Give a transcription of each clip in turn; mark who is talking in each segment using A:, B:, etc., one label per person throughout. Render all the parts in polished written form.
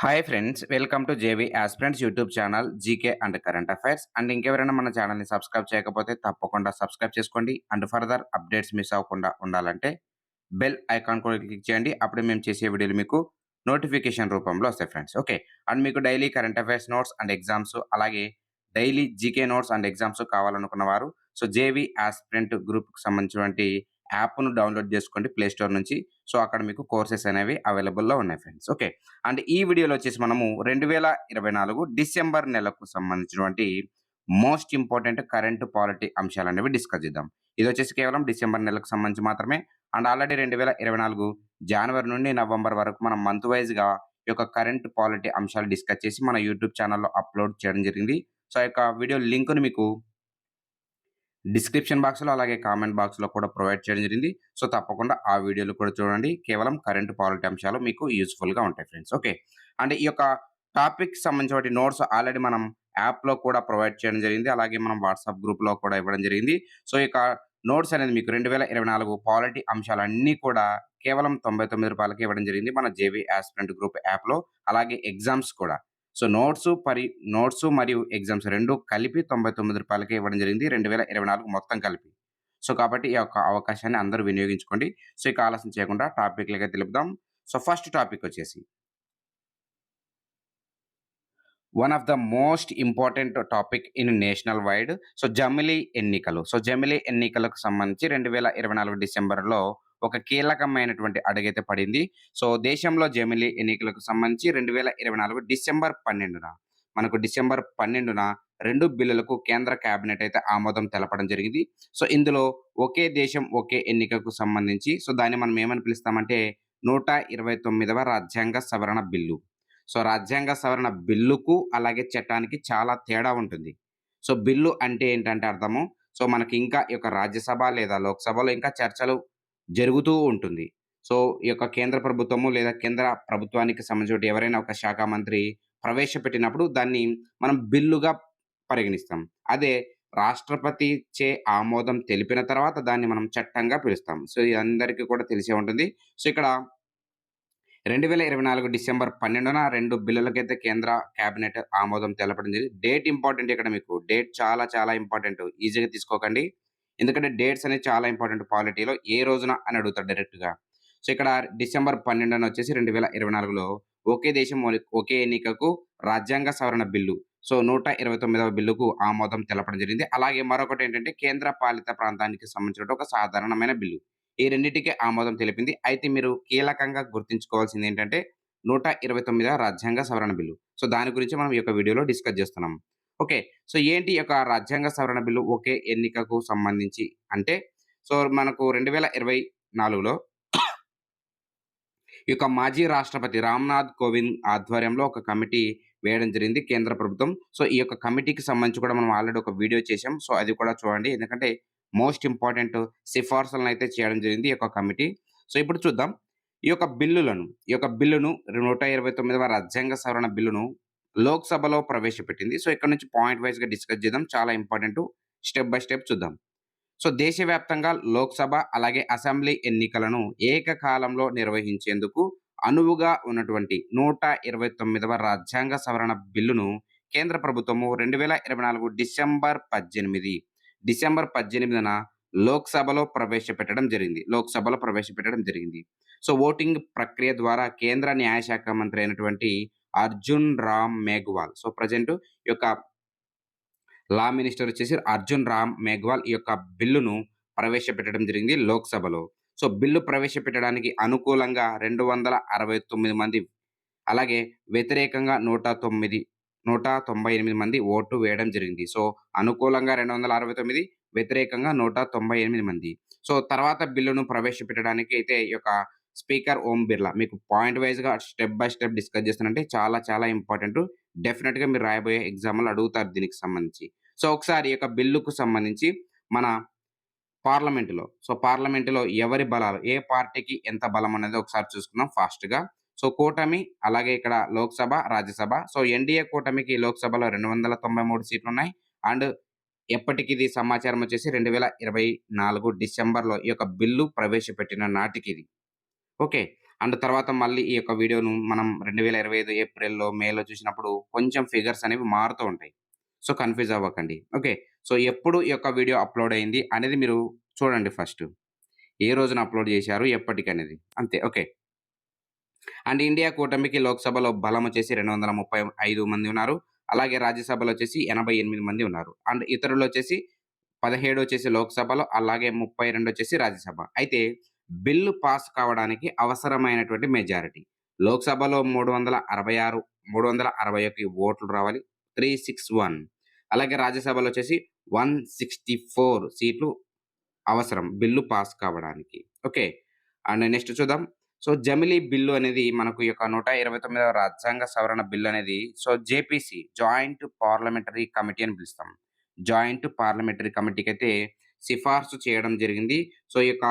A: Hi friends, welcome to JV aspirants YouTube channel GK and current affairs. And ఇంకెవరైనా మన ఛానల్ని subscribe చేయకపోతే తప్పకుండా సబ్స్క్రైబ్ చేసుకోండి. అండ్ ఫర్దర్ అప్డేట్స్ మిస్ అవ్వకుండా ఉండాలంటే బెల్ ఐకాన్ కూడా క్లిక్ చేయండి. అప్పుడే మేము చేసే వీడియోలు మీకు నోటిఫికేషన్ రూపంలో వస్తాయి ఫ్రెండ్స్. ఓకే. అండ్ మీకు daily current affairs notes and exams, అలాగే daily GK notes and exams కావాలనుకున్న వారు జేవీ ఆస్పిరెంట్ గ్రూప్కి సంబంధించినటువంటి యాప్ను డౌన్లోడ్ చేసుకోండి ప్లే స్టోర్ నుంచి. అక్కడ మీకు కోర్సెస్ అనేవి అవైలబుల్లో ఉన్నాయి ఫ్రెండ్స్. ఓకే. అండ్ ఈ వీడియోలో వచ్చేసి మనము 2024 డిసెంబర్ నెలకు సంబంధించినటువంటి మోస్ట్ ఇంపార్టెంట్ కరెంట్ పాలిటీ అంశాలనేవి డిస్కస్ చేద్దాం. ఇదొచ్చేసి కేవలం డిసెంబర్ నెలకు సంబంధించి మాత్రమే. అండ్ ఆల్రెడీ 2024 జనవరి నుండి నవంబర్ వరకు మనం మంత్ వైస్‌గా ఈ యొక్క కరెంట్ పాలిటీ అంశాలు డిస్కస్ చేసి మన యూట్యూబ్ ఛానెల్‌లో అప్‌లోడ్ చేయడం జరిగింది. ఆ యొక్క వీడియో లింక్‌ని మీకు డిస్క్రిప్షన్ బాక్స్‌లో అలాగే కామెంట్ బాక్స్‌లో కూడా ప్రొవైడ్ చేయడం జరిగింది. తప్పకుండా ఆ వీడియోలు కూడా చూడండి. కేవలం కరెంట్ పాలిటీ అంశాలు మీకు యూజ్‌ఫుల్‌గా ఉంటాయి ఫ్రెండ్స్. ఓకే. అండ్ ఈ యొక్క టాపిక్‌కి సంబంధించినటువంటి నోట్స్ ఆల్రెడీ మనం యాప్‌లో కూడా ప్రొవైడ్ చేయడం జరిగింది. అలాగే మనం వాట్సాప్ గ్రూప్‌లో కూడా ఇవ్వడం జరిగింది. ఈ యొక్క నోట్స్ అనేది మీకు 2024 పాలిటీ అంశాలన్నీ కూడా కేవలం రూ. 99కి ఇవ్వడం జరిగింది మన జేవీ ఆస్పిరెంట్ గ్రూప్ యాప్‌లో. అలాగే ఎగ్జామ్స్ కూడా. నోట్స్ మరియు ఎగ్జామ్స్ 2 కలిపి రూ. 99కే ఇవ్వడం జరిగింది. 2024 మొత్తం కలిపి. కాబట్టి ఈ యొక్క అవకాశాన్ని అందరూ వినియోగించుకోండి. ఇక ఆలస్యం చేయకుండా టాపిక్‌లకైతే తెలుపుదాం. ఫస్ట్ టాపిక్ వచ్చేసి one of the most important topic in national wide జమిలీ ఎన్నికలు. జమిలీ ఎన్నికలకు సంబంధించి 2024 డిసెంబర్‌లో ఒక కీలకమైనటువంటి అడుగైతే పడింది. దేశంలో జమిలీ ఎన్నికలకు సంబంధించి 2024 డిసెంబర్ 12న మనకు డిసెంబర్ 12న 2 బిల్లులకు కేంద్ర కేబినెట్ అయితే ఆమోదం తెలపడం జరిగింది. ఇందులో ఒకే దేశం ఒకే ఎన్నికకు సంబంధించి దాన్ని మనం ఏమని పిలుస్తామంటే 129వ రాజ్యాంగ సవరణ బిల్లు. రాజ్యాంగ సవరణ బిల్లుకు, అలాగే చట్టానికి చాలా తేడా ఉంటుంది. బిల్లు అంటే ఏంటంటే అర్థము, మనకి ఇంకా ఈ యొక్క రాజ్యసభ లేదా లోక్‌సభలో ఇంకా చర్చలు జరుగుతూ ఉంటుంది. ఈ యొక్క కేంద్ర ప్రభుత్వము లేదా కేంద్ర ప్రభుత్వానికి సంబంధించిన ఎవరైనా ఒక శాఖ మంత్రి ప్రవేశపెట్టినప్పుడు దాన్ని మనం బిల్లుగా పరిగణిస్తాం. అదే రాష్ట్రపతి చే ఆమోదం తెలిపిన తర్వాత దాన్ని మనం చట్టంగా పిలుస్తాం. ఇది అందరికీ కూడా తెలిసే ఉంటుంది. ఇక్కడ 2024 డిసెంబర్ 12న 2 బిల్లులకైతే కేంద్ర కేబినెట్ ఆమోదం తెలపడం జరిగింది. డేట్ ఇంపార్టెంట్ ఇక్కడ మీకు. డేట్ చాలా చాలా ఇంపార్టెంట్. ఈజీగా తీసుకోకండి. ఎందుకంటే డేట్స్ అనేవి చాలా ఇంపార్టెంట్ పాలిటీలో. ఏ రోజున అని అడుగుతాడు డైరెక్ట్‌గా. ఇక్కడ డిసెంబర్ 12న వచ్చేసి 2024లో ఒకే దేశం ఒకే ఎన్నికకు రాజ్యాంగ సవరణ బిల్లు 129వ బిల్లుకు ఆమోదం తెలపడం జరిగింది. అలాగే మరొకటేంటంటే కేంద్ర పాలిత ప్రాంతానికి సంబంధించిన ఒక సాధారణమైన బిల్లు. ఈ రెండిటికి ఆమోదం తెలిపింది. అయితే మీరు కీలకంగా గుర్తుంచుకోవాల్సిందేంటంటే 129వ రాజ్యాంగ సవరణ బిల్లు. దాని గురించి మనం ఈ యొక్క వీడియోలో డిస్కస్ చేస్తున్నాం. ఓకే. ఏంటి ఈ యొక్క రాజ్యాంగ సవరణ బిల్లు ఒకే ఎన్నికకు సంబంధించి అంటే మనకు 2024లో ఈ యొక్క మాజీ రాష్ట్రపతి రామ్‌నాథ్ కోవింద్ ఆధ్వర్యంలో ఒక కమిటీ వేయడం జరిగింది కేంద్ర ప్రభుత్వం. ఈ యొక్క కమిటీకి సంబంధించి కూడా మనం ఆల్రెడీ ఒక వీడియో చేసాం. అది కూడా చూడండి. ఎందుకంటే మోస్ట్ ఇంపార్టెంట్ సిఫార్సులనైతే చేయడం జరిగింది ఈ యొక్క కమిటీ. ఇప్పుడు చూద్దాం. ఈ యొక్క బిల్లును 129వ రాజ్యాంగ సవరణ బిల్లును లోక్‌సభలో ప్రవేశపెట్టింది. ఇక్కడ నుంచి పాయింట్ వైస్‌గా డిస్కస్ చేద్దాం. చాలా ఇంపార్టెంట్. స్టెప్ బై స్టెప్ చూద్దాం. దేశవ్యాప్తంగా లోక్‌సభ అలాగే అసెంబ్లీ ఎన్నికలను ఏకకాలంలో నిర్వహించేందుకు అనువుగా ఉన్నటువంటి 129వ రాజ్యాంగ సవరణ బిల్లును కేంద్ర ప్రభుత్వము 2024 డిసెంబర్ 18న లోక్‌సభలో ప్రవేశపెట్టడం జరిగింది. ఓటింగ్ ప్రక్రియ ద్వారా కేంద్ర న్యాయశాఖ మంత్రి అయినటువంటి అర్జున్ రామ్ మేఘ్వాల్ ప్రెజెంట్ ఈ యొక్క లా మినిస్టర్ వచ్చేసి అర్జున్ రామ్ మేఘ్వాల్ ఈ యొక్క బిల్లును ప్రవేశపెట్టడం జరిగింది లోక్‌సభలో. బిల్లు ప్రవేశపెట్టడానికి అనుకూలంగా 269 మంది, అలాగే వ్యతిరేకంగా 198 మంది ఓటు వేయడం జరిగింది. అనుకూలంగా 269, వ్యతిరేకంగా 198 మంది. తర్వాత బిల్లును ప్రవేశపెట్టడానికి అయితే ఈ యొక్క స్పీకర్ ఓం బిర్లా మీకు పాయింట్ వైస్‌గా స్టెప్ బై స్టెప్ డిస్కస్ చేస్తానంటే చాలా చాలా ఇంపార్టెంట్. డెఫినిట్‌గా మీరు రాయబోయే ఎగ్జామ్‌లో అడుగుతారు దీనికి సంబంధించి. ఒకసారి ఈ యొక్క బిల్లుకు సంబంధించి మన పార్లమెంట్‌లో పార్లమెంట్‌లో ఎవరి బలాలు, ఏ పార్టీకి ఎంత బలం అనేది ఒకసారి చూసుకుందాం ఫాస్ట్‌గా. కూటమి, అలాగే ఇక్కడ లోక్‌సభ, రాజ్యసభ. ఎన్‌డీఏ కూటమికి లోక్‌సభలో 293 సీట్లున్నాయి. అండ్ ఎప్పటికిది సమాచారం వచ్చేసి 2024 డిసెంబర్‌లో ఈ యొక్క బిల్లు ప్రవేశపెట్టిన నాటికిది. ఓకే. అండ్ తర్వాత మళ్ళీ ఈ యొక్క వీడియోను మనం 2025 ఏప్రిల్‌లో, మేలో చూసినప్పుడు కొంచెం ఫిగర్స్ అనేవి మారుతూ ఉంటాయి. సో, కన్‌ఫ్యూజ్ అవ్వకండి. ఓకే. సో, ఎప్పుడు ఈ యొక్క వీడియో అప్‌లోడ్ అయింది అనేది మీరు చూడండి ఫస్టు. ఏ రోజున అప్‌లోడ్ చేశారు, ఎప్పటికనేది. అంతే. ఓకే. అండ్ ఇండియా కూటమికి లోక్‌సభలో బలం వచ్చేసి 235 మంది ఉన్నారు. అలాగే రాజ్యసభలో వచ్చేసి 88 మంది ఉన్నారు. అండ్ ఇతరులొచ్చేసి 17 వచ్చేసి లోక్‌సభలో, అలాగే 32 వచ్చేసి రాజ్యసభ. అయితే బిల్లు పాస్ కావడానికి అవసరమైనటువంటి మెజారిటీ. లోక్‌సభలో 366 361 ఓట్లు రావాలి. 361. అలాగే రాజ్యసభలో వచ్చేసి 164 సీట్లు అవసరం బిల్లు పాస్ కావడానికి. ఓకే. అండ్ నెక్స్ట్ చూద్దాం. సో, జమిలీ బిల్లు అనేది మనకు ఈ యొక్క 129వ రాజ్యాంగ సవరణ బిల్లు అనేది so, JPC joint parliamentary committee అని పిలుస్తాం. జాయింట్ పార్లమెంటరీ కమిటీకైతే సిఫార్సు చేయడం జరిగింది. సో, ఈ యొక్క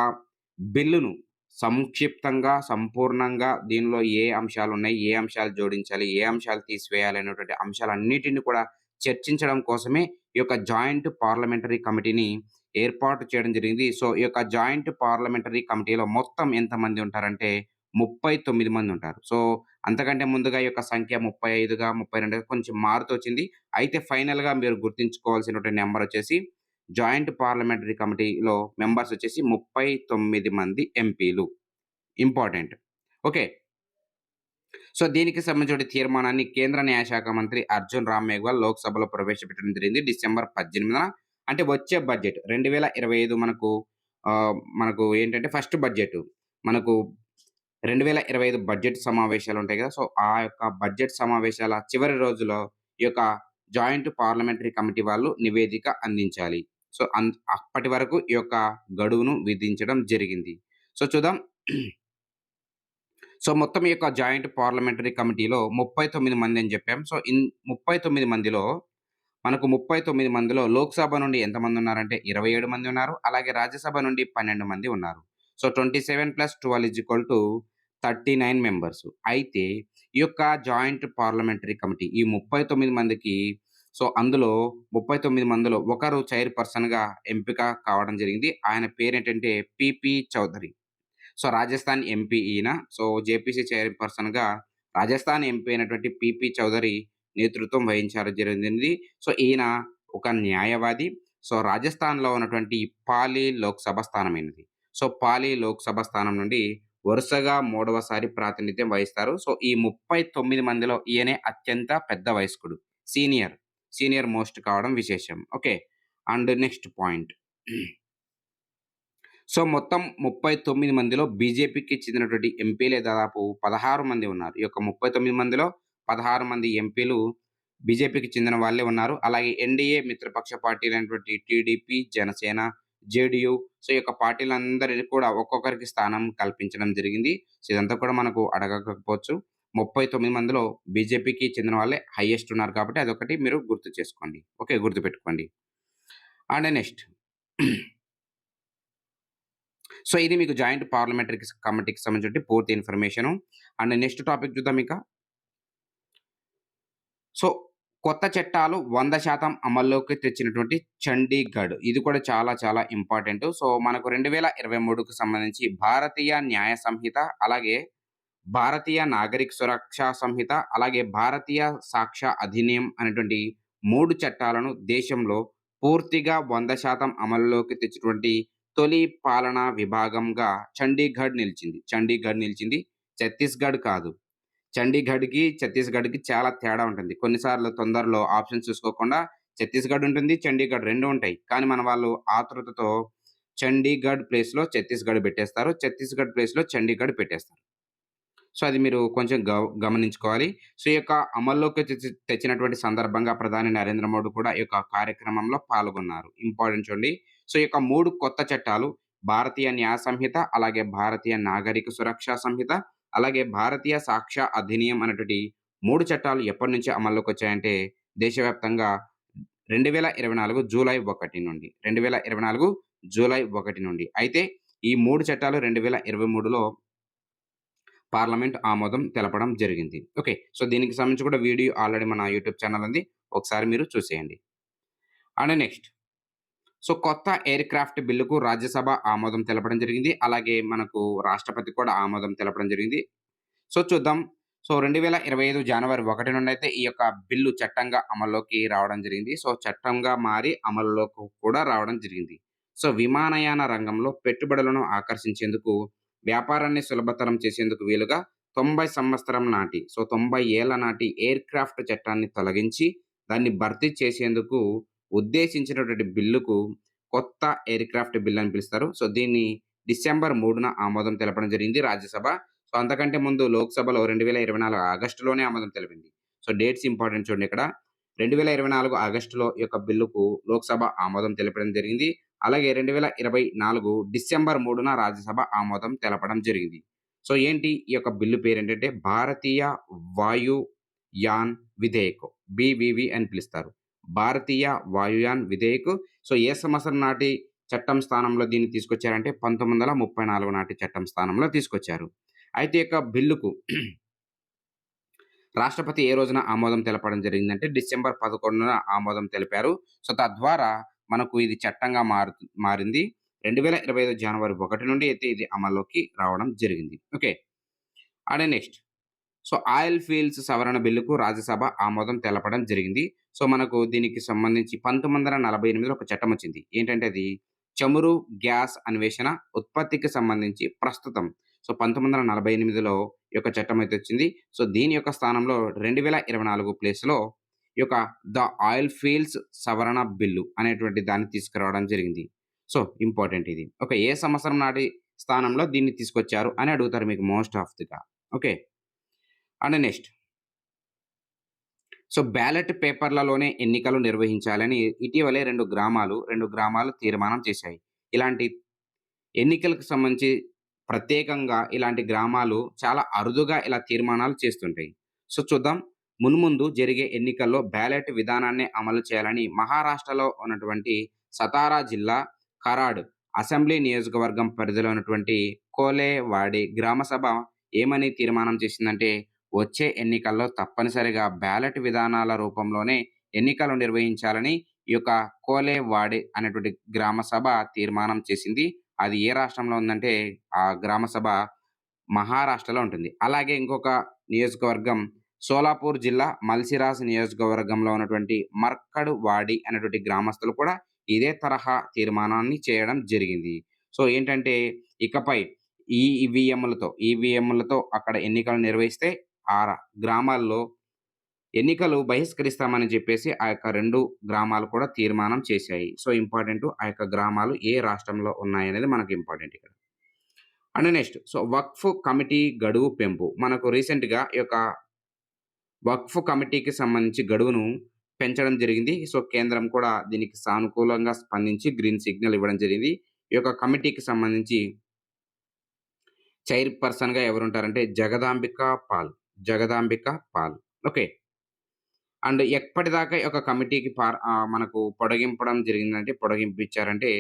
A: బిల్లును సంక్షిప్తంగా, సంపూర్ణంగా దీనిలో ఏ అంశాలున్నాయి, ఏ అంశాలు జోడించాలి, ఏ అంశాలు తీసివేయాలి అనేటువంటి అంశాలన్నిటిని కూడా చర్చించడం కోసమే ఈ యొక్క జాయింట్ పార్లమెంటరీ కమిటీని ఏర్పాటు చేయడం జరిగింది. సో, ఈ యొక్క జాయింట్ పార్లమెంటరీ కమిటీలో మొత్తం ఎంతమంది ఉంటారంటే 39 మంది ఉంటారు. సో, అంతకంటే ముందుగా ఈ యొక్క సంఖ్య 35గా, 32గా కొంచెం మారుతూ వచ్చింది. అయితే ఫైనల్‌గా మీరు గుర్తుంచుకోవాల్సినటువంటి నంబర్ వచ్చేసి జాయింట్ పార్లమెంటరీ కమిటీలో మెంబర్స్ వచ్చేసి 39 మంది ఎంపీలు. ఇంపార్టెంట్. ఓకే. సో, దీనికి సంబంధించిన తీర్మానాన్ని కేంద్ర న్యాయశాఖ మంత్రి అర్జున్ రామ్ మేఘ్వాల్ లోక్‌సభలో ప్రవేశపెట్టడం జరిగింది. డిసెంబర్ 18న అంటే వచ్చే బడ్జెట్ 2025 మనకు ఏంటంటే ఫస్ట్ బడ్జెట్. మనకు 2025 బడ్జెట్ సమావేశాలుంటాయి గదా! సో, ఆ యొక్క బడ్జెట్ సమావేశాల చివరి రోజులో ఈ యొక్క జాయింట్ పార్లమెంటరీ కమిటీ వాళ్ళు నివేదిక అందించాలి. సో, అప్పటి వరకు ఈ యొక్క గడువును విధించడం జరిగింది. సో, చూద్దాం. సో, మొత్తం ఈ యొక్క జాయింట్ పార్లమెంటరీ కమిటీలో 39 మంది అని చెప్పాం. సో, 39 మందిలో మనకు 39 మందిలో లోక్‌సభ నుండి ఎంతమందున్నారంటే 27 మంది ఉన్నారు. అలాగే రాజ్యసభ నుండి 12 మంది ఉన్నారు. So, 27+12 39 members. అయితే ఈ యొక్క జాయింట్ పార్లమెంటరీ కమిటీ ఈ 39 మందికి సో, అందులో 39 మందిలో ఒకరు చైర్‌పర్సన్‌గా ఎంపిక కావడం జరిగింది. ఆయన పేరేంటంటే PP Chaudhary. So, Rajasthan MP ఈయన. సో, జేపీసీ చైర్‌పర్సన్‌గా రాజస్థాన్ ఎంపీ అయినటువంటి పీపీ చౌధరీ నేతృత్వం వహించారు జరిగింది. సో, ఈయన ఒక న్యాయవాది. సో, రాజస్థాన్‌లో ఉన్నటువంటి పాలి లోక్‌సభ స్థానమైనది. సో, పాలి లోక్‌సభ స్థానం నుండి వరుసగా మూడవసారి ప్రాతినిధ్యం వహిస్తారు. సో, ఈ 39 మందిలో ఈయనే అత్యంత పెద్ద వయస్కుడు. సీనియర్. సీనియర్ మోస్ట్ కావడం విశేషం. Okay. And next point. So, మొత్తం 39 మందిలో బీజేపీకి చెందినటువంటి ఎంపీలే దాదాపు 16 మంది ఉన్నారు. ఈ యొక్క 39 మందిలో 16 మంది ఎంపీలు బీజేపీకి చెందిన వాళ్ళే ఉన్నారు. అలాగే ఎన్‌డీఏ మిత్రపక్ష పార్టీలైనటువంటి టీడీపీ, జనసేన, జేడీయూ సో, ఈ యొక్క పార్టీలందరికి కూడా ఒక్కొక్కరికి స్థానం కల్పించడం జరిగింది. సో, ఇదంతా కూడా మనకు అడగకపోవచ్చు. 39 మందిలో బీజేపీకి చెందిన వాళ్ళే హైయెస్ట్ ఉన్నారు కాబట్టి అదొకటి మీరు గుర్తు చేసుకోండి. ఓకే. గుర్తుపెట్టుకోండి. అండ్ నెక్స్ట్ సో, ఇది మీకు జాయింట్ పార్లమెంటరీ కమిటీకి సంబంధించిన పూర్తి ఇన్ఫర్మేషను. అండ్ నెక్స్ట్ టాపిక్ చూద్దాం ఇక. సో, కొత్త చట్టాలు 100% అమల్లోకి తెచ్చినటువంటి చండీగఢ్. ఇది కూడా చాలా చాలా ఇంపార్టెంటు. సో, మనకు 2023కు సంబంధించి భారతీయ న్యాయ సంహిత, అలాగే భారతీయ నాగరిక సురక్షా సంహిత, అలాగే భారతీయ సాక్ష్య అధినియం అనేటువంటి 3 చట్టాలను దేశంలో పూర్తిగా 100% అమలులోకి తెచ్చినటువంటి తొలి పాలనా విభాగంగా చండీగఢ్ నిలిచింది. చండీగఢ్ నిలిచింది. ఛత్తీస్‌గఢ్ కాదు. చండీగఢ్‌కి, ఛత్తీస్‌గఢ్‌కి చాలా తేడా ఉంటుంది. కొన్నిసార్లు తొందరలో ఆప్షన్స్ చూసుకోకుండా ఛత్తీస్‌గఢ్ ఉంటుంది, చండీగఢ్ 2 ఉంటాయి. కానీ మన వాళ్ళు ఆతృతతో చండీగఢ్ ప్లేస్‌లో ఛత్తీస్‌గఢ్ పెట్టేస్తారు. ఛత్తీస్‌గఢ్ ప్లేస్‌లో చండీగఢ్ పెట్టేస్తారు. సో, అది మీరు కొంచెం గమనించుకోవాలి. సో, ఈ యొక్క అమల్లోకి తెచ్చినటువంటి సందర్భంగా ప్రధాని నరేంద్ర మోడీ కూడా ఈ యొక్క కార్యక్రమంలో పాల్గొన్నారు. ఇంపార్టెంట్ చూడండి. సో, ఈ యొక్క 3 కొత్త చట్టాలు భారతీయ న్యాయ సంహిత, అలాగే భారతీయ నాగరిక సురక్షా సంహిత, అలాగే భారతీయ సాక్ష్య అధినియం అనేటువంటి 3 చట్టాలు ఎప్పటినుంచి అమల్లోకొచ్చాయంటే దేశవ్యాప్తంగా 2024 జూలై 1 నుండి. 2024 జూలై 1 నుండి. అయితే ఈ 3 చట్టాలు 2023లో పార్లమెంట్ ఆమోదం తెలపడం జరిగింది. ఓకే. సో, దీనికి సంబంధించి కూడా వీడియో ఆల్రెడీ మన యూట్యూబ్ ఛానెల్ ఉంది. ఒకసారి మీరు చూసేయండి. అండ్ నెక్స్ట్ సో, కొత్త ఎయిర్‌క్రాఫ్ట్ బిల్లుకు రాజ్యసభ ఆమోదం తెలపడం జరిగింది. అలాగే మనకు రాష్ట్రపతి కూడా ఆమోదం తెలపడం జరిగింది. సో, చూద్దాం. సో, 2025 జనవరి 1 నుండైతే ఈ యొక్క బిల్లు చట్టంగా అమల్లోకి రావడం జరిగింది. సో, చట్టంగా మారి అమలులోకి కూడా రావడం జరిగింది. సో, విమానయాన రంగంలో పెట్టుబడులను ఆకర్షించేందుకు, వ్యాపారాన్ని సులభతరం చేసేందుకు వీలుగా 90 సంవత్సరం నాటి, సో, 90 ఏళ్ల నాటి ఎయిర్‌క్రాఫ్ట్ చట్టాన్ని తొలగించి, దాన్ని భర్తీ చేసేందుకు ఉద్దేశించినటువంటి బిల్లుకు కొత్త ఎయిర్‌క్రాఫ్ట్ బిల్ అని పిలుస్తారు. సో, దీన్ని డిసెంబర్ 3న ఆమోదం తెలపడం జరిగింది రాజ్యసభ. సో, అంతకంటే ముందు లోక్‌సభలో 2024 ఆగస్టులోనే ఆమోదం తెలిపింది. సో, డేట్స్ ఇంపార్టెంట్ చూడండి ఇక్కడ. 2024 ఆగస్టులో ఈ యొక్క బిల్లుకు లోక్‌సభ ఆమోదం తెలపడం జరిగింది. అలాగే 2024 డిసెంబర్ 3న రాజ్యసభ ఆమోదం తెలపడం జరిగింది. సో, ఏంటి ఈ యొక్క బిల్లు పేరేంటంటే భారతీయ వాయుయాన్ విధేయక్, బీవీవీ అని పిలుస్తారు. భారతీయ వాయుయాన్ విధేయక్. సో, ఏ సంవత్సరం నాటి చట్టం స్థానంలో దీన్ని తీసుకొచ్చారంటే 1934 నాటి చట్టం స్థానంలో తీసుకొచ్చారు. అయితే ఈ యొక్క బిల్లుకు రాష్ట్రపతి ఏ రోజున ఆమోదం తెలపడం జరిగిందంటే డిసెంబర్ 11న ఆమోదం తెలిపారు. సో, తద్వారా మనకు ఇది చట్టంగా మారింది. 2025 జనవరి 1 నుండి అయితే ఇది అమల్లోకి రావడం జరిగింది. Okay. Next. So, oil fields సవరణ బిల్లుకు రాజ్యసభ ఆమోదం తెలపడం జరిగింది. సో, మనకు దీనికి సంబంధించి 1948లో ఒక చట్టమొచ్చింది. ఏంటంటే అది చమురు, గ్యాస్ అన్వేషణ, ఉత్పత్తికి సంబంధించి ప్రస్తుతం. సో, 1948లో ఈ యొక్క చట్టమైతే వచ్చింది. సో, దీని యొక్క స్థానంలో 2024 ప్లేస్‌లో ఈ యొక్క ద ఆయిల్ ఫీల్డ్స్ సవరణ బిల్లు అనేటువంటి దాన్ని తీసుకురావడం జరిగింది. సో, ఇంపార్టెంట్ ఇది. ఓకే. ఏ సంవత్సరం నాటి స్థానంలో దీన్ని తీసుకొచ్చారు అని అడుగుతారు మీకు మోస్ట్ ఆఫ్ దిగా. ఓకే. నెక్స్ట్. సో, బ్యాలెట్ పేపర్‌లలోనే ఎన్నికలు నిర్వహించాలని ఇటీవలే 2 గ్రామాలు తీర్మానం చేశాయి. ఇలాంటి ఎన్నికలకు సంబంధించి ప్రత్యేకంగా ఇలాంటి గ్రామాలు చాలా అరుదుగా ఇలా తీర్మానాలు చేస్తుంటాయి. సో, చూద్దాం. మున్ముందు జరిగే ఎన్నికల్లో బ్యాలెట్ విధానాన్ని అమలు చేయాలని మహారాష్ట్రలో ఉన్నటువంటి సతారా జిల్లా కరాడ్ అసెంబ్లీ నియోజకవర్గం పరిధిలో ఉన్నటువంటి కోలేవాడి గ్రామసభ ఏమని తీర్మానం చేసిందంటే, వచ్చే ఎన్నికల్లో తప్పనిసరిగా బ్యాలెట్ విధానాల రూపంలోనే ఎన్నికలు నిర్వహించాలని ఈ యొక్క కోలేవాడి అనేటువంటి గ్రామసభ తీర్మానం చేసింది. అది ఏ రాష్ట్రంలో ఉందంటే, ఆ గ్రామ సభ మహారాష్ట్రలో ఉంటుంది. అలాగే ఇంకొక నియోజకవర్గం సోలాపూర్ జిల్లా మల్సిరాస్ నియోజకవర్గంలో ఉన్నటువంటి మర్కడ్‌వాడి అనేటువంటి గ్రామస్తులు కూడా ఇదే తరహా తీర్మానాన్ని చేయడం జరిగింది. సో, ఏంటంటే ఇకపై ఈ ఈవీఎంలతో అక్కడ ఎన్నికలు నిర్వహిస్తే గ్రామాల్లో ఎన్నికలు బహిష్కరిస్తామని చెప్పేసి ఆ యొక్క 2 గ్రామాలు కూడా తీర్మానం చేశాయి. సో, ఇంపార్టెంటు ఆ యొక్క గ్రామాలు ఏ రాష్ట్రంలో ఉన్నాయనేది మనకు ఇంపార్టెంట్ ఇక్కడ. నెక్స్ట్. సో, వక్ఫ్ కమిటీ గడువు పెంపు. మనకు రీసెంట్‌గా ఈ యొక్క వక్ఫ్ కమిటీకి సంబంధించి గడువును పెంచడం జరిగింది. సో, కేంద్రం కూడా దీనికి సానుకూలంగా స్పందించి గ్రీన్ సిగ్నల్ ఇవ్వడం జరిగింది. ఈ యొక్క కమిటీకి సంబంధించి చైర్‌పర్సన్‌గా ఎవరుంటారంటే జగదాంబిక పాల్. ఓకే. ఎప్పటిదాకా ఈ యొక్క కమిటీకి మనకు పొడిగింపడం జరిగిందంటే పొడిగింపిచ్చారంటే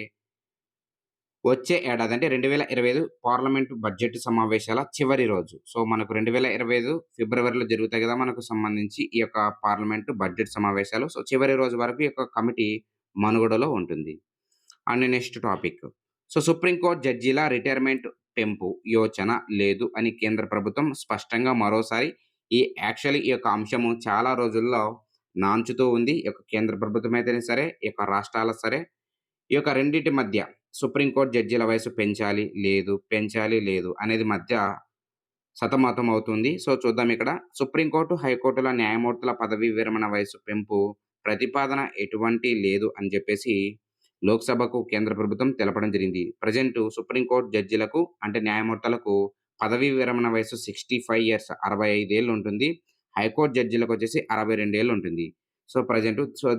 A: వచ్చే ఏడాది అంటే 2025 పార్లమెంటు బడ్జెట్ సమావేశాల చివరి రోజు. సో, మనకు 2025 ఫిబ్రవరిలో జరుగుతాయి గదా! మనకు సంబంధించి ఈ యొక్క పార్లమెంటు బడ్జెట్ సమావేశాలు. సో, చివరి రోజు వరకు ఈ యొక్క కమిటీ మనుగడలో ఉంటుంది. Next topic. So, supreme court జడ్జీల రిటైర్మెంట్ పెంపు యోచన లేదు అని కేంద్ర ప్రభుత్వం స్పష్టంగా మరోసారి ఈ యొక్క అంశము చాలా రోజుల్లో నాంచుతూ ఉంది. ఈ యొక్క కేంద్ర ప్రభుత్వం అయితేనే సరే, ఈ యొక్క రాష్ట్రాలు సరే, ఈ యొక్క రెండిటి మధ్య సుప్రీం కోర్ట్ జడ్జీల వయస్సు పెంచాలి లేదు అనేది మధ్య సతమతం అవుతుంది. సో, చూద్దాం ఇక్కడ. సుప్రీం కోర్టు, హైకోర్టుల న్యాయమూర్తుల పదవీ విరమణ వయస్సు పెంపు ప్రతిపాదన ఎటువంటి లేదు అని చెప్పేసి లోక్‌సభకు కేంద్ర ప్రభుత్వం తెలపడం జరిగింది. ప్రెజెంటు సుప్రీం కోర్ట్ జడ్జిలకు అంటే న్యాయమూర్తులకు పదవీ విరమణ వయస్సు 65 ఇయర్స్ 65 ఏళ్ళు ఉంటుంది. హైకోర్ట్ జడ్జిలకొచ్చేసి 62 ఏళ్ళు ఉంటుంది. సో,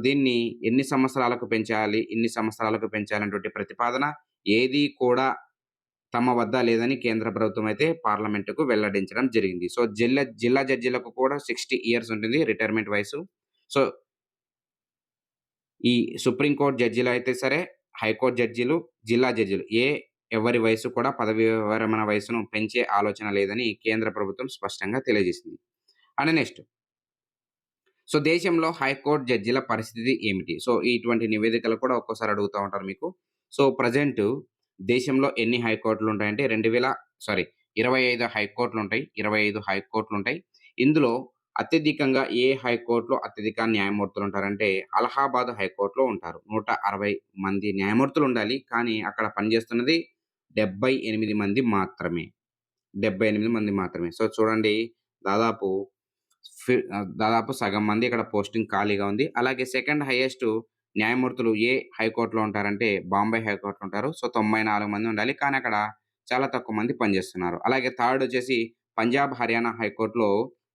A: దీన్ని ఎన్ని సంవత్సరాలకు పెంచాలి, ఇన్ని సంవత్సరాలకు పెంచాలనేటువంటి ప్రతిపాదన ఏది కూడా తమ వద్ద లేదని కేంద్ర ప్రభుత్వం అయితే పార్లమెంటుకు వెల్లడించడం జరిగింది. సో, జిల్లా జడ్జిలకు కూడా 60 ఇయర్స్ ఉంటుంది రిటైర్మెంట్ వయస్సు. సో, ఈ సుప్రీం కోర్ట్ జడ్జిలు అయితే సరే, హైకోర్ట్ జడ్జిలు, జిల్లా జడ్జిలు ఎవరి వయస్సు కూడా పదవీ విరమణ వయస్సును పెంచే ఆలోచన లేదని కేంద్ర ప్రభుత్వం స్పష్టంగా తెలియజేసింది. నెక్స్ట్. సో, దేశంలో హైకోర్ట్ జడ్జిల పరిస్థితి ఏమిటి? సో, ఇటువంటి నివేదికలు కూడా ఒక్కోసారి అడుగుతా ఉంటారు మీకు. సో, ప్రెజెంటు దేశంలో ఎన్ని హైకోర్టులుంటాయంటే 25 హైకోర్టులుంటాయి. 25 హైకోర్టులుంటాయి. ఇందులో అత్యధికంగా ఏ హైకోర్ట్‌లో అత్యధిక న్యాయమూర్తులుంటారంటే అలహాబాద్ హైకోర్ట్‌లో ఉంటారు. 160 మంది న్యాయమూర్తులుండాలి. కానీ అక్కడ పనిచేస్తున్నది 78 మంది మాత్రమే. 78 మంది మాత్రమే. సో, చూడండి దాదాపు దాదాపు సగం మంది ఇక్కడ పోస్టింగ్ ఖాళీగా ఉంది. అలాగే సెకండ్ హైయెస్ట్ న్యాయమూర్తులు ఏ హైకోర్ట్‌లో ఉంటారంటే బాంబే హైకోర్ట్‌లో ఉంటారు. సో, 94 మంది ఉండాలి. కానీ అక్కడ చాలా తక్కువ మంది పనిచేస్తున్నారు. అలాగే థర్డ్ వచ్చేసి పంజాబ్, హర్యానా హైకోర్ట్‌లో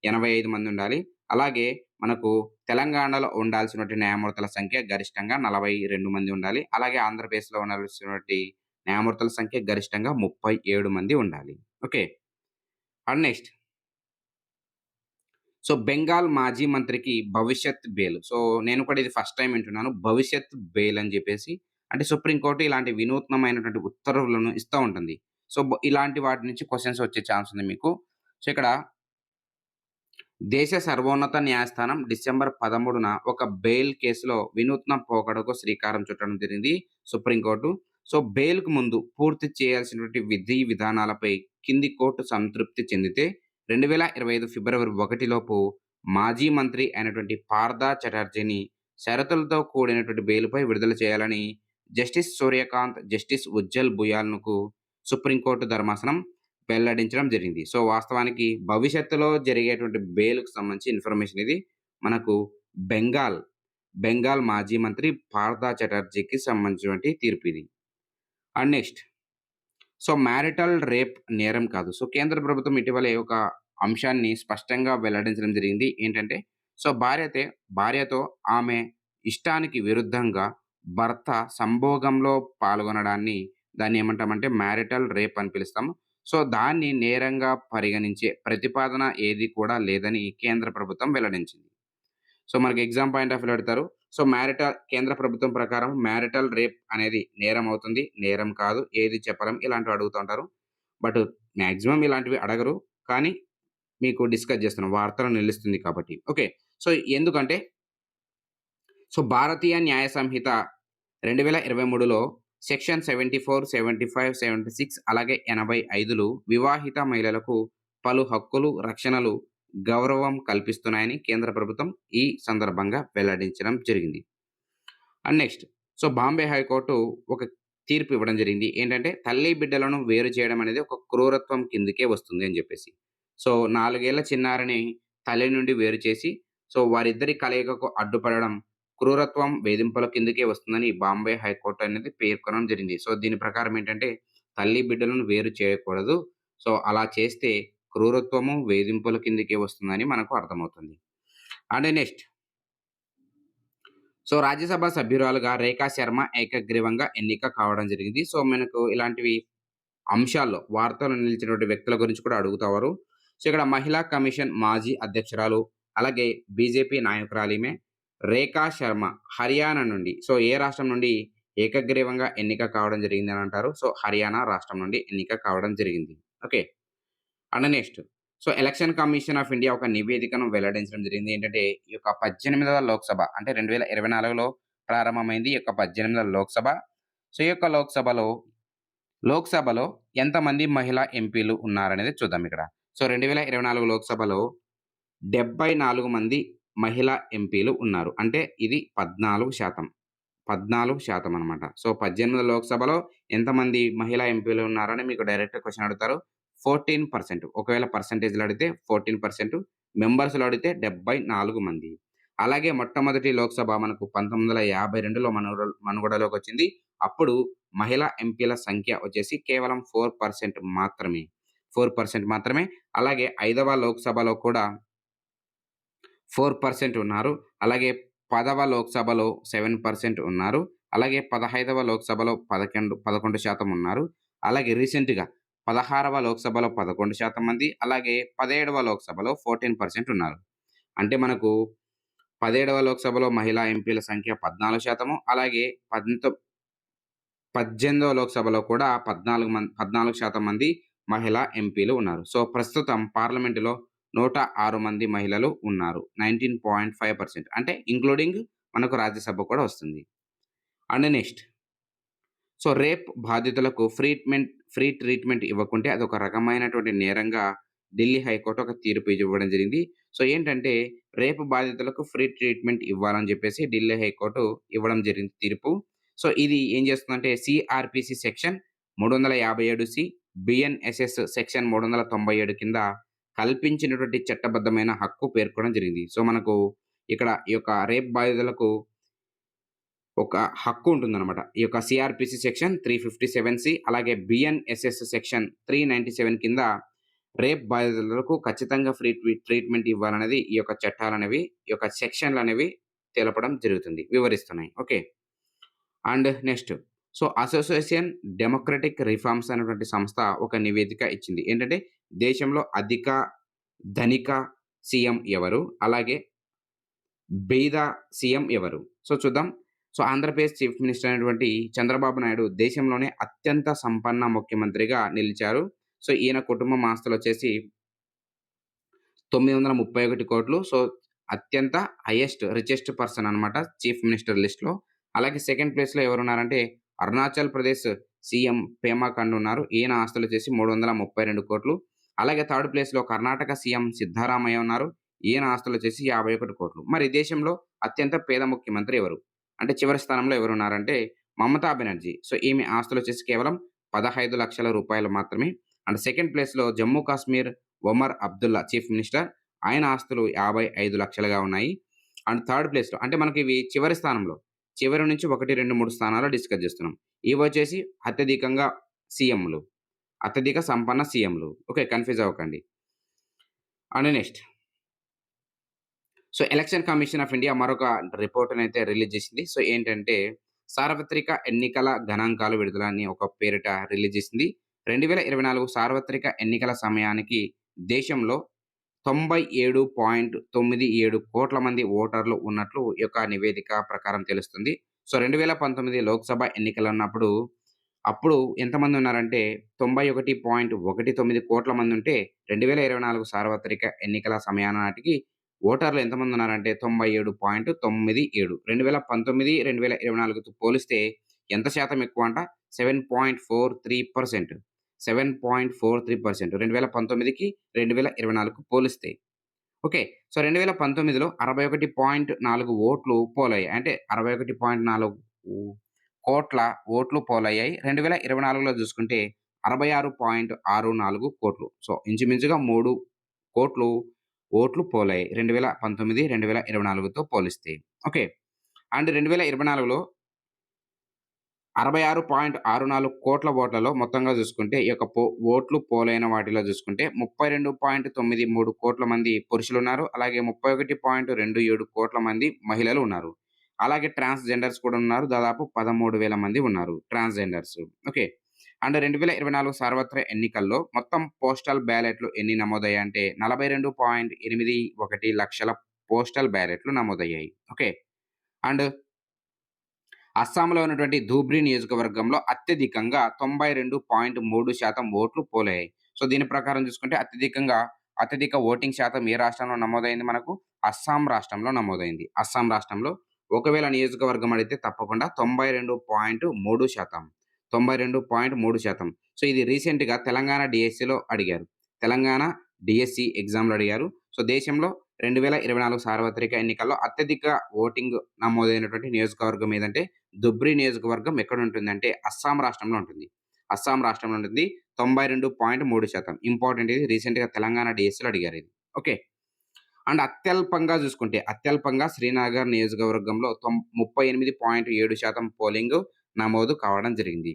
A: 85 మంది ఉండాలి. అలాగే మనకు తెలంగాణలో ఉండాల్సినటువంటి న్యాయమూర్తుల సంఖ్య గరిష్టంగా 42 మంది ఉండాలి. అలాగే ఆంధ్రప్రదేశ్‌లో ఉండాల్సినటువంటి న్యాయమూర్తుల సంఖ్య గరిష్టంగా 37 మంది ఉండాలి. Okay. And next so, Bengal మాజీ మంత్రికి భవిష్యత్ బెయిల్. సో, నేను కూడా ఇది ఫస్ట్ టైమ్ వింటున్నాను. భవిష్యత్ బెయిల్ అని జెప్పేసి. అంటే సుప్రీం కోర్ట్ ఇలాంటి వినూత్నమైనటువంటి ఉత్తర్వులను ఇస్తా ఉంటుంది. సో, ఇలాంటి వాటి నుంచి క్వెషన్స్ వచ్చే ఛాన్స్ ఉంది మీకు. సో, ఇక్కడ దేశ సర్వోన్నత న్యాయస్థానం డిసెంబర్ 13న ఒక బెయిల్ కేసులో వినూత్న పోకడకు శ్రీకారం చుట్టడం జరిగింది సుప్రీం కోర్టు. సో, బెయిల్‌కు ముందు పూర్తి చేయాల్సినటువంటి విధి విధానాలపై కింది కోర్టు సంతృప్తి చెందితే 2025 ఫిబ్రవరి 1 లోపు మాజీ మంత్రి అయినటువంటి పార్థా చటర్జీని షరతులతో కూడినటువంటి బెయిల్‌పై విడుదల చేయాలని జస్టిస్ సూర్యకాంత్, జస్టిస్ ఉజ్జల్ బుయాల్‌నుకు సుప్రీం కోర్టు ధర్మాసనం వెల్లడించడం జరిగింది. సో, వాస్తవానికి భవిష్యత్తులో జరిగేటువంటి బెయిల్‌కి సంబంధించి ఇన్ఫర్మేషన్ ఇది. మనకు బెంగాల్, బెంగాల్ మాజీ మంత్రి పార్థా చటర్జీకి సంబంధించినటువంటి తీర్పు ఇది. And next so, marital rape నేరం కాదు. సో, కేంద్ర ప్రభుత్వం ఇటీవలే ఒక అంశాన్ని స్పష్టంగా వెల్లడించడం జరిగింది. ఏంటంటే, సో, భార్యతో ఆమె ఇష్టానికి విరుద్ధంగా భర్త సంభోగంలో పాల్గొనడాన్ని దాన్నేమంటామంటే మ్యారిటల్ రేప్ అని పిలుస్తాము. సో, దాన్ని నేరంగా పరిగణించే ప్రతిపాదన ఏది కూడా లేదని కేంద్ర ప్రభుత్వం వెల్లడించింది. సో, మనకి ఎగ్జామ్ పాయింట్ ఆఫ్ వ్యూలో అడుగుతారు. సో, కేంద్ర ప్రభుత్వం ప్రకారం మ్యారిటల్ రేప్ అనేది నేరం అవుతుంది. నేరం కాదు. ఏది చెప్పలేం. ఇలాంటివి అడుగుతా ఉంటారు. బట్ మాక్సిమం ఇలాంటివి అడగరు. కానీ మీకు డిస్కస్ చేస్తున్నాం. వార్తలో నిలుస్తుంది కాబట్టి. ఓకే. సో, ఎందుకంటే భారతీయ న్యాయ సంహిత 2023లో సెక్షన్ 74, 75, 76 అలాగే 85లు వివాహిత మహిళలకు పలు హక్కులు, రక్షణలు, గౌరవం కల్పిస్తున్నాయని కేంద్ర ప్రభుత్వం ఈ సందర్భంగా వెల్లడించడం జరిగింది. అండ్ నెక్స్ట్ బాంబే హైకోర్టు ఒక తీర్పు ఇవ్వడం జరిగింది. ఏంటంటే తల్లి, బిడ్డలను వేరు చేయడం అనేది ఒక క్రూరత్వం కిందకే వస్తుంది అని జెప్పేసి. సో, 4 ఏళ్ల చిన్నారిని తల్లి నుండి వేరు చేసి, వారిద్దరి కలయికకు అడ్డుపడడం క్రూరత్వం, వేధింపుల కిందకే వస్తుందని బాంబే హైకోర్ట్ అనేది పేర్కొనడం జరిగింది. సో, దీని ప్రకారం ఏంటంటే తల్లి, బిడ్డలను వేరు చేయకూడదు. సో, అలా చేస్తే క్రూరత్వము, వేధింపుల కిందకే వస్తుందని మనకు అర్థమవుతుంది. అండ్ నెక్స్ట్ రాజ్యసభ సభ్యురాలుగా రేఖా శర్మ ఏకగ్రీవంగా ఎన్నిక కావడం జరిగింది. సో, మనకు ఇలాంటివి అంశాల్లో వార్తల్లో నిలిచినటువంటి వ్యక్తుల గురించి కూడా అడుగుతారు. సో, ఇక్కడ మహిళా కమిషన్ మాజీ అధ్యక్షురాలు, అలాగే బీజేపీ నాయకురాలీమె రేఖా శర్మ హర్యానా నుండి ఏ రాష్ట్రం నుండి ఏకగ్రీవంగా ఎన్నిక కావడం జరిగిందని అంటారు. సో, హర్యానా రాష్ట్రం నుండి ఎన్నిక కావడం జరిగింది. Okay. And next election commission of India ఒక నివేదికను వెల్లడించడం జరిగింది. ఏంటంటే ఈ యొక్క 18వ లోక్‌సభ అంటే 2024లో ప్రారంభమైంది. ఈ యొక్క 18వ లోక్‌సభ. సో, ఈ యొక్క లోక్‌సభలో ఎంతమంది మహిళా ఎంపీలు ఉన్నారనేది చూద్దాం ఇక్కడ. 2024 లోక్‌సభలో 74 మంది మహిళా ఎంపీలు ఉన్నారు. అంటే ఇది 14%. 14% అన్నమాట. 18 లోక్‌సభలో ఎంతమంది మహిళా ఎంపీలు ఉన్నారని మీకు డైరెక్ట్ క్వెషన్ అడుగుతారు. 14%. ఒకవేళ పర్సెంటేజ్‌లో అడిగితే 14%. మెంబర్స్‌లో అడిగితే 74 మంది. అలాగే మొట్టమొదటి లోక్‌సభ మనకు 1952లో మనుగడలోకొచ్చింది. అప్పుడు మహిళా ఎంపీల సంఖ్య వచ్చేసి కేవలం 4% మాత్రమే. 4% మాత్రమే. అలాగే ఐదవ లోక్‌సభలో కూడా 4% ఉన్నారు. అలాగే 10వ లోక్‌సభలో 7% ఉన్నారు. అలాగే 15వ లోక్‌సభలో 11% ఉన్నారు. అలాగే రీసెంట్‌గా 16వ లోక్‌సభలో 11% మంది, అలాగే 17వ లోక్‌సభలో 14% ఉన్నారు. అంటే మనకు 17వ లోక్‌సభలో మహిళా ఎంపీల సంఖ్య 14%, అలాగే 18వ లోక్‌సభలో కూడా 14% మంది మహిళా ఎంపీలు ఉన్నారు. ప్రస్తుతం పార్లమెంటులో 106 మంది మహిళలు ఉన్నారు. 19.5% అంటే ఇంక్లూడింగ్ మనకు రాజ్యసభ కూడా వస్తుంది. అండ్ నెక్స్ట్ రేప్ బాధితులకు ఫ్రీ ట్రీట్‌మెంట్ ఇవ్వకుంటే అదొక రకమైనటువంటి నేరంగా ఢిల్లీ హైకోర్ట్ ఒక తీర్పు ఇవ్వడం జరిగింది. ఏంటంటే రేప్ బాధితులకు ఫ్రీ ట్రీట్‌మెంట్ ఇవ్వాలని జెప్పేసి ఢిల్లీ హైకోర్టు ఇవ్వడం జరిగింది తీర్పు. ఇది ఏం చేస్తుందంటే సీఆర్‌పీసీ సెక్షన్ 357 బీఎన్ఎస్ఎస్ సెక్షన్ 397 కింద కల్పించినటువంటి చట్టబద్ధమైన హక్కు పేర్కొనడం జరిగింది. మనకు ఇక్కడ ఈ యొక్క రేప్ బాధితులకు ఒక హక్కు ఉంటుందనమాట. ఈ యొక్క సీఆర్‌పీసీ సెక్షన్ 357 అలాగే బీఎన్ఎస్ఎస్ సెక్షన్ 397 కింద రేప్ బాధితులకు ఖచ్చితంగా ఫ్రీ ట్రీట్‌మెంట్ ఇవ్వాలనేది ఈ యొక్క చట్టాలనేవి, ఈ యొక్క సెక్షన్‌లనేవి తెలపడం జరుగుతుంది. వివరిస్తున్నాయి. Okay. And next association democratic reforms అనేటువంటి సంస్థ ఒక నివేదిక ఇచ్చింది. ఏంటంటే దేశంలో అధిక ధనిక సీఎం ఎవరు? అలాగే బీద సీఎం ఎవరు? చూద్దాం. ఆంధ్రప్రదేశ్ చీఫ్ మినిస్టర్ అయినటువంటి చంద్రబాబు నాయుడు దేశంలోనే అత్యంత సంపన్న ముఖ్యమంత్రిగా నిలిచారు. ఈయన కుటుంబం ఆస్తులొచ్చేసి 931,00,00,000. అత్యంత రిచెస్ట్ పర్సన్ అన్నమాట చీఫ్ మినిస్టర్ లిస్ట్‌లో. అలాగే సెకండ్ ప్లేస్‌లో ఎవరున్నారంటే అరుణాచల్ ప్రదేశ్ సీఎం పేమా ఖండు ఉన్నారు. ఈయన ఆస్తులొచ్చేసి 332,00,00,000. అలాగే థర్డ్ ప్లేస్‌లో కర్ణాటక సీఎం సిద్ధరామయ్య ఉన్నారు. ఈయన ఆస్తులొచ్చేసి 51,00,00,000. మరి దేశంలో అత్యంత పేద ముఖ్యమంత్రి ఎవరు? అంటే చివరి స్థానంలో ఎవరున్నారంటే మమతా బెనర్జీ. ఈమె ఆస్తులొచ్చేసి కేవలం ₹15,00,000 మాత్రమే. అండ్ సెకండ్ ప్లేస్‌లో జమ్మూ కాశ్మీర్ ఒమర్ అబ్దుల్లా చీఫ్ మినిస్టర్. ఆయన ఆస్తులు 55,00,000గా ఉన్నాయి. అండ్ థర్డ్ ప్లేస్‌లో అంటే మనకి ఇవి చివరి స్థానంలో. చివరి నుంచి 1, 2, 3 స్థానాల్లో డిస్కస్ చేస్తున్నాం. ఇవొచ్చేసి అత్యధికంగా సీఎంలు. అత్యధిక సంపన్న సీఎంలు. ఓకే. కన్‌ఫ్యూజ్ అవ్వకండి. And next election commission of India మరొక రిపోర్ట్‌నైతే రిలీజ్ చేసింది. ఏంటంటే సార్వత్రిక ఎన్నికల గణాంకాలు విడుదల అని ఒక పేరిట రిలీజ్ చేసింది. 2024 సార్వత్రిక ఎన్నికల సమయానికి దేశంలో 97.97 కోట్ల మంది ఓటర్లు ఉన్నట్లు ఈ యొక్క నివేదిక ప్రకారం తెలుస్తుంది. 2019 లోక్‌సభ ఎన్నికలున్నప్పుడు అప్పుడు ఎంతమంది ఉన్నారంటే 91.19 కోట్ల మందుంటే 2024 సార్వత్రిక ఎన్నికల సమయాన నాటికి ఓటర్లు ఎంతమంది ఉన్నారంటే 97.97. 2019, 2024తో పోలిస్తే ఎంత శాతం ఎక్కువంట? 7.43%. 7.43% 2019కి, 2024కు పోలిస్తే. ఓకే. 2019లో 61.4 ఓట్లు పోలయ్యాయి. అంటే 61.4 కోట్ల ఓట్లు పోలయ్యాయి. 2024లో చూసుకుంటే 66.64 కోట్లు. ఇంచుమించుగా 3 కోట్లు ఓట్లు పోలయ్యాయి. 2019, 2024తో పోలిస్తే. ఓకే. అండ్ 2024లో 66.64 కోట్ల ఓట్లలో మొత్తంగా చూసుకుంటే ఈ యొక్క ఓట్లు పోలైన వాటిలో చూసుకుంటే 32.93 కోట్ల మంది పురుషులున్నారు. అలాగే 31.27 కోట్ల మంది మహిళలు ఉన్నారు. అలాగే ట్రాన్స్‌జెండర్స్ కూడా ఉన్నారు. దాదాపు 13,000 మంది ఉన్నారు ట్రాన్స్‌జెండర్స్. ఓకే. అండ్ 2024 సార్వత్రిక ఎన్నికల్లో మొత్తం పోస్టల్ బ్యాలెట్‌లు ఎన్ని నమోదయ్యాయంటే 42.81 లక్షల పోస్టల్ బ్యాలెట్‌లు నమోదయ్యాయి. ఓకే. అండ్ అస్సాంలో ఉన్నటువంటి ధూబ్రీ నియోజకవర్గంలో అత్యధికంగా 92.3% ఓట్లు పోలయ్యాయి. దీని ప్రకారం చూసుకుంటే అత్యధిక ఓటింగ్ శాతం ఏ రాష్ట్రంలో నమోదైంది మనకు? అస్సాం రాష్ట్రంలో నమోదైంది. అస్సాం రాష్ట్రంలో ఒకవేళ నియోజకవర్గం అడిగితే తప్పకుండా 92.3%. 92.3%. ఇది రీసెంట్‌గా తెలంగాణ డీఎస్సీలో అడిగారు. తెలంగాణ డీఎస్సీ ఎగ్జామ్‌లో అడిగారు. దేశంలో 2024 సార్వత్రిక ఎన్నికల్లో అత్యధిక ఓటింగ్ నమోదైనటువంటి నియోజకవర్గం ఏదంటే ధుబ్రీ నియోజకవర్గం ఎక్కడుంటుందంటే అస్సాం రాష్ట్రంలో ఉంటుంది. అస్సాం రాష్ట్రంలో ఉంటుంది. 92.3%. ఇంపార్టెంట్ ఇది రీసెంట్‌గా తెలంగాణ డీఎస్సీలో అడిగారు ఇది. ఓకే. అండ్ అత్యల్పంగా శ్రీనగర్ నియోజకవర్గంలో 38.7% పోలింగ్ నమోదు కావడం జరిగింది.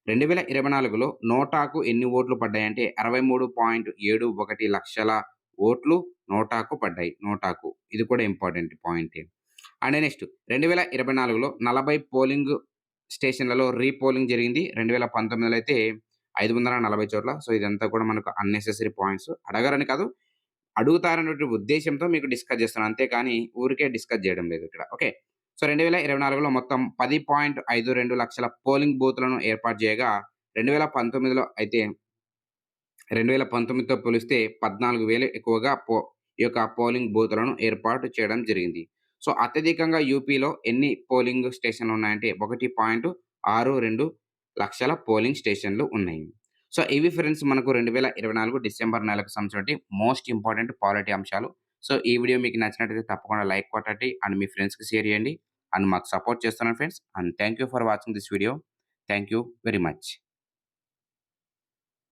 A: 2024లో నోటాకు ఎన్ని ఓట్లు పడ్డాయంటే 63.71 లక్షల ఓట్లు నోటాకు పడ్డాయి. నోటాకు. ఇది కూడా ఇంపార్టెంట్ పాయింటే. అండ్ నెక్స్ట్ 2024లో 40 పోలింగ్ స్టేషన్‌లలో రీపోలింగ్ జరిగింది. 2019లో అయితే 540 చోట్ల. ఇదంతా కూడా మనకు అన్నెసెసరీ పాయింట్స్. అడగరని కాదు. అడుగుతారనేటువంటి ఉద్దేశ్యంతో మీకు డిస్కస్ చేస్తున్నాను. అంతేకాని ఊరికే డిస్కస్ చేయడం లేదు ఇక్కడ. ఓకే. 2024లో మొత్తం 10.52 లక్షల పోలింగ్ బూత్‌లను ఏర్పాటు చేయగా 2019లో అయితే 2019తో పోలిస్తే 14,000 ఎక్కువగా ఈ యొక్క పోలింగ్ బూతులను ఏర్పాటు చేయడం జరిగింది. సో, అత్యధికంగా యూపీలో ఎన్ని పోలింగ్ స్టేషన్‌లు ఉన్నాయంటే 1.62 లక్షల పోలింగ్ స్టేషన్‌లు ఉన్నాయి. సో, ఇవి ఫ్రెండ్స్ మనకు 2024 డిసెంబర్ నెలకు సంబంధించినటువంటి మోస్ట్ ఇంపార్టెంట్ పాలిటీ అంశాలు. సో, ఈ వీడియో మీకు నచ్చినట్లయితే తప్పకుండా లైక్ కొట్టండి అండ్ మీ ఫ్రెండ్స్‌కి షేర్ చేయండి. అండ్ మాకు సపోర్ట్ చేస్తున్నారు friends. And thank you for watching this video. Thank you very much.